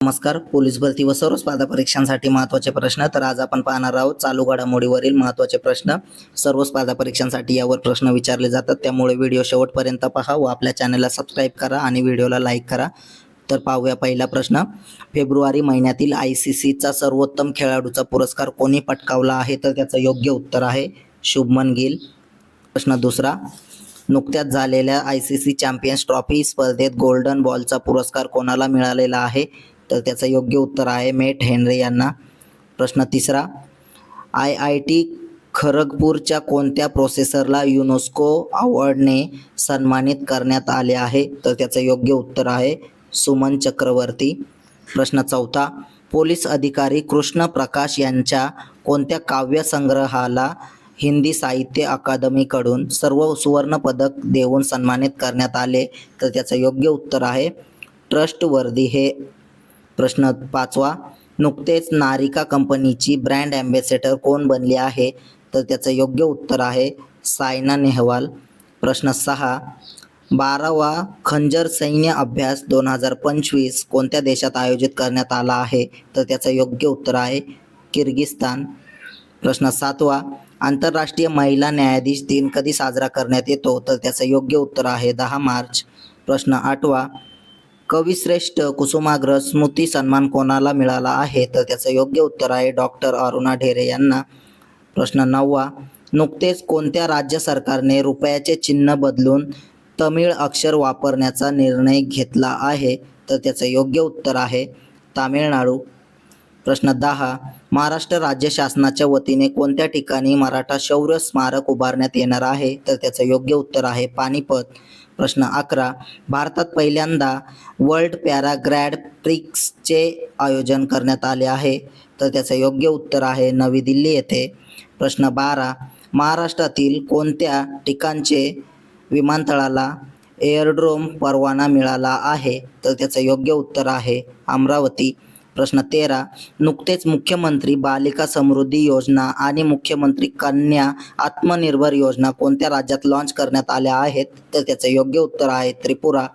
नमस्कार. पोलीस भरती व सर्व स्पर्धा परीक्षांसाठी महत्त्वाचे प्रश्न. तर आज आपण पाहणार आहोत चालू घडामोडीवरील महत्त्वाचे प्रश्न. सर्व स्पर्धा परीक्षांसाठी यावर प्रश्न विचारले जातात, त्यामुळे व्हिडिओ शेवटपर्यंत पहा व आपल्या चॅनलला सबस्क्राईब करा आणि व्हिडिओला लाईक करा. तर पाहूया पहिला प्रश्न. फेब्रुवारी महिन्यातील ICCचा सर्वोत्तम खेळाडूचा पुरस्कार कोणी पटकावला आहे? तर त्याचं योग्य उत्तर आहे शुभमन गिल. प्रश्न दुसरा. नुकत्याच झालेल्या ICC चॅम्पियन्स ट्रॉफी स्पर्धेत गोल्डन बॉलचा पुरस्कार कोणाला मिळालेला आहे? तर त्याचं योग्य उत्तर आहे मेट हेनरी यांना. प्रश्न तिसरा. IIT खरगपूरच्या कोणत्या प्रोफेसरला युनेस्को अवॉर्डने सन्मानित करण्यात आले आहे? तर त्याचं योग्य उत्तर आहे सुमन चक्रवर्ती. प्रश्न चौथा. पोलीस अधिकारी कृष्ण प्रकाश यांच्या कोणत्या काव्यसंग्रहाला हिंदी साहित्य अकादमीकडून सर्व सुवर्ण पदक देऊन सन्मानित करण्यात आले? तर त्याचं योग्य उत्तर आहे ट्रस्टवर्दी हे. प्रश्न पाचवा. नुकतेच नारिका कंपनीची ब्रँड ॲम्बॅसेडर कोण बनली आहे? तर त्याचं योग्य उत्तर आहे सायना नेहवाल. प्रश्न सहा. 12वा खंजर सैन्य अभ्यास 2025 कोणत्या देशात आयोजित करण्यात आला आहे? तर त्याचं योग्य उत्तर आहे किर्गिस्तान. प्रश्न सातवा. आंतरराष्ट्रीय महिला न्यायाधीश दिन कधी साजरा करण्यात येतो? तर त्याचं योग्य उत्तर आहे 10 मार्च. प्रश्न आठवा. कविश्रेष्ठ कुसुमाग्रज स्मृती सन्मान कोणाला मिळाला आहे? तर त्याचं योग्य उत्तर आहे डॉक्टर अरुणा ढेरे यांना. प्रश्न नववा. नुकतेच कोणत्या राज्य सरकारने रुपयाचे चिन्ह बदलून तमिळ अक्षर वापरण्याचा निर्णय घेतला आहे? तर त्याचं योग्य उत्तर आहे तामिळनाडू. प्रश्न 10. महाराष्ट्र राज्य शासनाच्या वतीने कोणत्या ठिकाणी मराठा शौर्य स्मारक उभारण्यात येणार आहे? तर त्याचं योग्य उत्तर आहे पानिपत. प्रश्न 11. भारतात पहिल्यांदा वर्ल्ड पॅरा ग्रँड प्रिक्सचे आयोजन करण्यात आले आहे? तर त्याचं योग्य उत्तर आहे नवी दिल्ली येथे. प्रश्न 12. महाराष्ट्रातील कोणत्या ठिकाणचे विमानतळाला एअरड्रोम परवाना मिळाला आहे? तर त्याचं योग्य उत्तर आहे अमरावती. प्रश्न 13. नुकतेच मुख्यमंत्री बालिका समृद्धी योजना आणि मुख्यमंत्री कन्या आत्मनिर्भर योजना कोणत्या राज्यात लॉन्च करण्यात आल्या आहेत? तर त्याचं योग्य उत्तर आहे त्रिपुरा.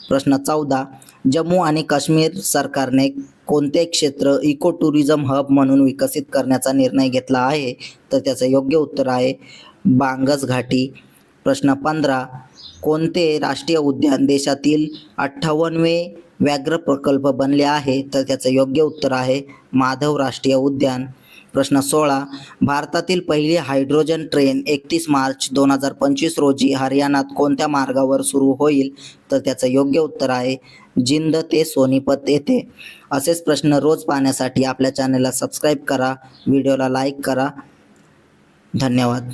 प्रश्न 14. जम्मू आणि काश्मीर सरकारने कोणते क्षेत्र इको टुरिझम हब म्हणून विकसित करण्याचा निर्णय घेतला आहे? तर त्याचं योग्य उत्तर आहे बांगस घाटी. प्रश्न 15. कोणते राष्ट्रीय उद्यान देशातील 58वे व्याघ्र प्रकल्प बनले आहे? तर त्याचं योग्य उत्तर आहे माधव राष्ट्रीय उद्यान. प्रश्न 16. भारतातील पहिली हायड्रोजन ट्रेन 31 मार्च 2025 रोजी हरियाणात कोणत्या मार्गावर सुरू होईल? तर त्याचं योग्य उत्तर आहे जिंद ते सोनीपत येथे. असेच प्रश्न रोज पाहण्यासाठी आपल्या चॅनलला सबस्क्राईब करा, व्हिडिओला लाईक करा. धन्यवाद.